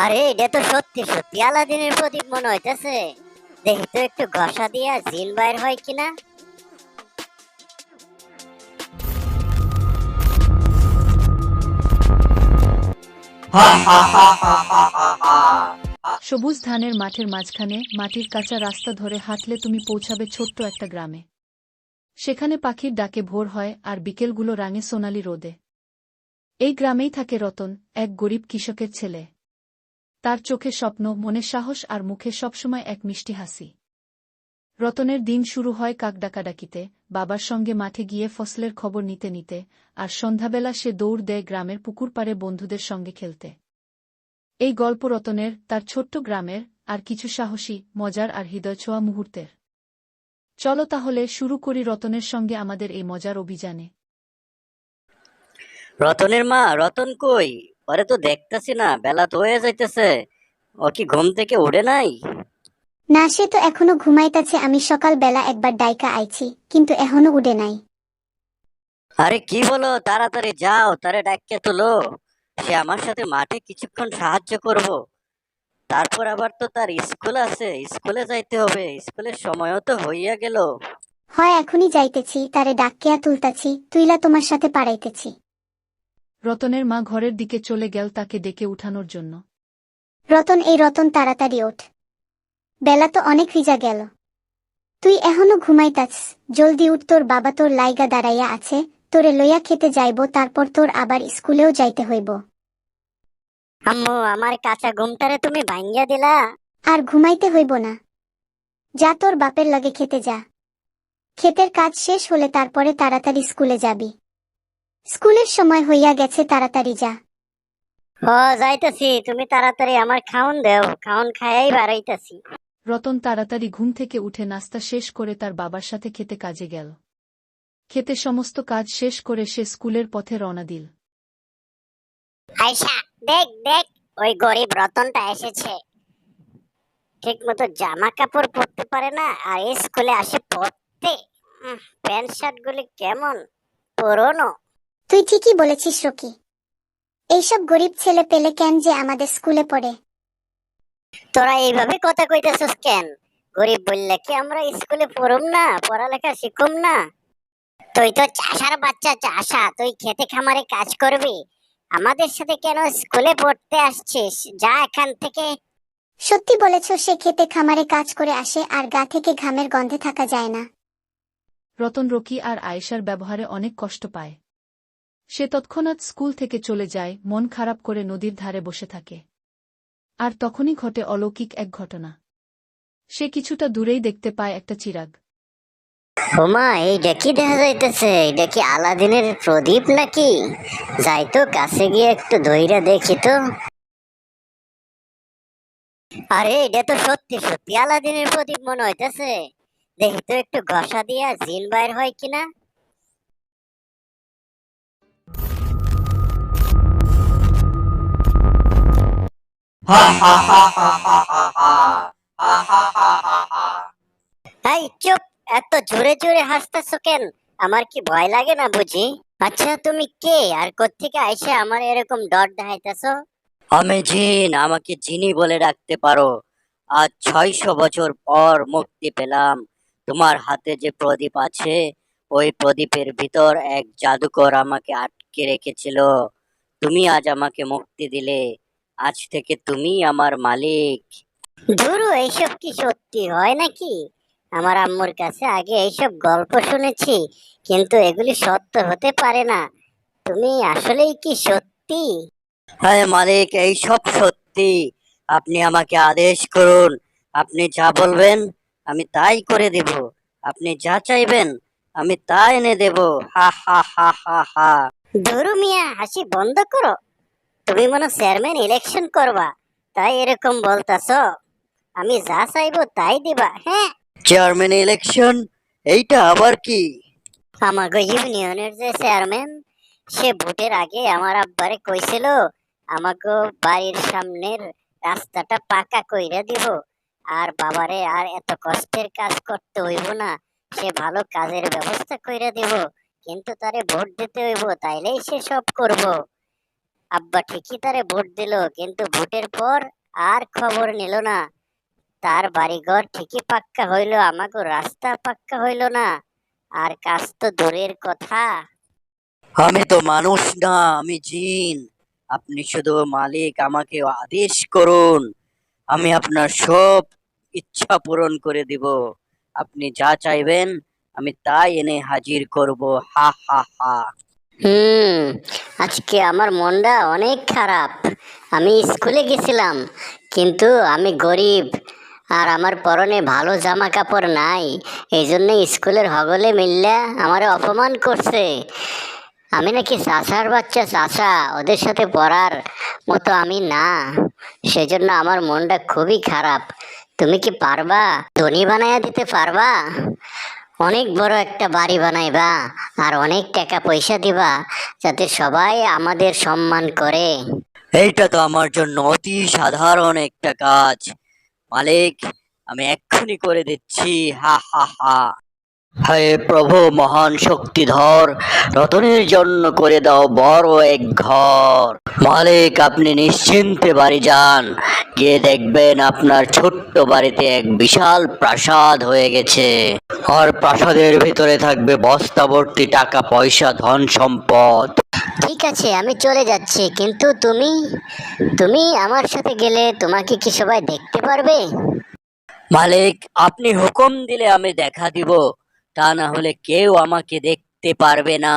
আরে এটা তো সত্যি সত্যি আলাদিনের প্রদীপ মনে হইতেছে। দেখি তো একটু ঘষা দিয়া জিন বাইর হয় কিনা। সবুজ ধানের মাঠের মাঝখানে মাটির কাঁচা রাস্তা ধরে হাঁটলে তুমি পৌঁছাবে ছোট্ট একটা গ্রামে। সেখানে পাখির ডাকে ভোর হয় আর বিকেলগুলো রাঙে সোনালি রোদে। এই গ্রামেই থাকে রতন, এক গরিব কৃষকের ছেলে। তার চোখে স্বপ্ন, মনে সাহস আর মুখে সবসময় এক মিষ্টি হাসি। রতনের দিন শুরু হয় কাক ডাকাডাকিতে, বাবার সঙ্গে মাঠে গিয়ে ফসলের খবর নিতে নিতে, আর সন্ধ্যাবেলা সে দৌড় দেয় গ্রামের পুকুর পাড়ে বন্ধুদের সঙ্গে খেলতে। এই গল্প রতনের, তার ছোট্ট গ্রামের, আর কিছু সাহসী, মজার আর হৃদয়ছোঁয়া মুহূর্তের। চলো তাহলে শুরু করি রতনের সঙ্গে আমাদের এই মজার অভিযানে। রতনের মা, রতন কই? ওরে তো দেখতাছি না, বেলা তো হয়ে যাইতেছে। ও কি ঘুম থেকে উঠে নাই? না, সে তো এখনো ঘুমাইতাছে। আমি সকাল বেলা একবার ডাইকা আইছি, কিন্তু এখনো উঠে নাই। আরে কি বলো, তাড়াতাড়ি যাও, তারে ডাক্কে তোলো। সে আমার সাথে মাঠে কিছুক্ষণ সাহায্য করব। তারপর আবার তো তার স্কুল আছে, স্কুলে যাইতে হবে, স্কুলের সময়ও তো হইয়া গেল। হয় এখনই যাইতেছি, তারে ডাকিয়া তুলতাছি, তুইলা তোমার সাথে পাড়াইতেছি। রতনের মা ঘরের দিকে চলে গেল তাকে ডেকে উঠানোর জন্য। রতন, এই রতন, তাড়াতাড়ি ওঠ। বেলা তো অনেক হইজা গেল। তুই এখনো ঘুমাইতাছ? জলদি উঠ, তোর বাবা তোর লাইগা দাঁড়াইয়া আছে। তোরে লইয়া খেতে যাইব, তারপর তোর আবার স্কুলেও যাইতে হইব। আম্মু, আমার কাঁচা ঘুমটারে তুমি ভাঙ্গিয়া দিলা। আর ঘুমাইতে হইব না। যা, তোর বাপের লগে খেতে যা। ক্ষেতের কাজ শেষ হলে তারপরে তাড়াতাড়ি স্কুলে যাবি। স্কুলের সময় হইয়া গেছে, তাড়াতাড়ি যা। ও, যাইতাছি, তুমি তাড়াতাড়ি আমার খাওন দেও, খাওন খাইয়াই বাড়াইতাছি। রতন তাড়াতাড়ি ঘুম থেকে উঠে নাস্তা শেষ করে তার বাবার সাথে খেতে কাজে গেল। খেতে সমস্ত কাজ শেষ করে সে স্কুলের পথে রওনা দিল। আয়শা, দেখ দেখ, ওই গরিব রতনটা এসেছে। ঠিক মতো জামা কাপড় পরতে পারে না, আর স্কুলে আসে পড়তে। প্যান্ট শার্ট গুলি কেমন পুরনো। তুই ঠিকই বলেছিস রকি। এইসব গরিব ছেলে পেলে কেন যে আমাদের স্কুলে পড়ে? তোরা এইভাবে কথা কইতেছস কেন? গরিব বললে কি আমরা স্কুলে পড়ুম না, পড়ালেখা শিখুম না? তুই তো চাষার বাচ্চা, চাষা, তুই খেতে খামারে কাজ করবি। আমাদের সাথে কেন স্কুলে পড়তে আসছিস? যা এখান থেকে। সত্যি বলেছ, সে খেতে খামারে কাজ করে আসে আর গা থেকে ঘামের গন্ধে থাকা যায় না। রতন রকি আর আয়েশার ব্যবহারে অনেক কষ্ট পায়। সে তৎক্ষণাৎ স্কুল থেকে চলে যায়, মন খারাপ করে নদীর ধারে বসে থাকে। আর তখনই ঘটে অলৌকিক এক ঘটনা। সে কিছুটা দূরেই দেখতে পায় একটা চিরাগ। ওমা, এইটা কি দেখা যাইতেছে? এটা কি আলাদিনের প্রদীপ নাকি? যাই তো কাছে গিয়ে একটু ধইরা দেখি তো। আরে এটা তো সত্যি সত্যি আলাদিনের প্রদীপ মনে হইতেছে। দেখি তো একটু ঘষা দিয়া জিন বাইর হয় কিনা। এই চুপ! এত জোরে জোরে হাসতেছো কেন? আমার কি ভয় লাগে না বুঝি? আচ্ছা, তুমি কে আর কোত্থেকে আইসে আমার এরকম ডর দেখাইতেছো? আমি জিন, আমাকে জিনি বলে ডাকতে পারো। আজ 600 বছর পর মুক্তি পেলাম। তোমার হাতে যে প্রদীপ আছে, ওই প্রদীপের ভিতর এক জাদুকর আমাকে আটকে রেখেছিল। তুমি আজ আমাকে মুক্তি দিলে। আজ থেকে তুমি আমার মালিক। ধুরু, এইসব কি সত্যি হয় নাকি? আমার আম্মুর কাছে আগে এইসব গল্প শুনেছি, কিন্তু এগুলি সত্য হতে পারে না। তুমি আসলেই কি সত্যি? হ্যাঁ মালিক, এই সব সত্যি। আপনি আমাকে আদেশ করুন। আপনি যা বলবেন আমি তাই করে দেব। আপনি যা চাইবেন আমি তা এনে দেব। হা হা হা হা হা। ধুরু মিয়া, হাসি বন্ধ করো। তুমি মনে চেয়ারম্যান ইলেকশন করবা, তাই এরকম বলতাছো? আমি যা চাইবো তাই দিবা? হ্যাঁ। Chairman election? এইটা আবার কি? আমাগো ইউনিয়নের যে চেয়ারম্যান, সে ভোটের আগে আমার আব্বারে কইছিল আমাগো বাড়ির সামনের রাস্তাটা পাকা কইরা দিব, আর বাবারে আর এত কষ্টের কাজ করতে হইব না, সে ভালো কাজের ব্যবস্থা কইরা দিব। কিন্তু তারে ভোট দিতে হইব, তাইলেই সে সব করব। আব্বা ঠিকই তারে ভোট দিল, কিন্তু ভোটের পর আর খবর নিল না। তার বাড়িঘর ঠিকই পাক্কা হইলো, আমাকে রাস্তা পাক্কা হইলো না, আর কাজ তো দূরের কথা। আমি তো মানুষ না, আমি জিন। আপনি শুধু মালিক, আমাকে আদেশ করুন, আমি আপনার সব ইচ্ছা পূরণ করে দিব। আপনি যা চাইবেন আমি তাই এনে হাজির করব। হা হা হা। আজকে আমার মনটা অনেক খারাপ। আমি স্কুলে গেছিলাম, কিন্তু আমি গরিব, আর আমার পরনে ভালো জামা কাপড় নাই। এই জন্য স্কুলের হগলে মিল্লা আমার অপমান করছে। আমি নাকি চাচার বাচ্চা, চাচা, ওদের সাথে পড়ার মতো আমি না। সেজন্য আমার মনটা খুবই খারাপ। তুমি কি পারবা, ধনী বানাইয়া দিতে পারবা? অনেক বড় একটা বাড়ি বানাইবা, আর অনেক টাকা পয়সা দিবা, যাতে সবাই আমাদের সম্মান করে। এইটা তো আমার জন্য অতি সাধারণ একটা কাজ, মালিক। আমি এক্ষুনি করে দিচ্ছি। হা হা হা। হে প্রভু মহান শক্তিধর, রতনের জন্য করে দাও বড় এক ঘর। মালিক, আপনি নিশ্চিন্তে বাড়ি যান, গিয়ে দেখবেন আপনার ছোট্ট বাড়িতে এক বিশাল প্রাসাদ হয়ে গেছে। আর প্রাসাদের ভিতরে থাকবে বস্তা ভর্তি টাকা পয়সা, ধন সম্পদ। ঠিক আছে, আমি চলে যাচ্ছি, কিন্তু তুমি তুমি আমার সাথে গেলে তোমাকে কি সবাই দেখতে পারবে? মালিক, আপনি হুকুম দিলে আমি দেখা দিব, তা না হলে কেউ আমাকে দেখতে পারবে না।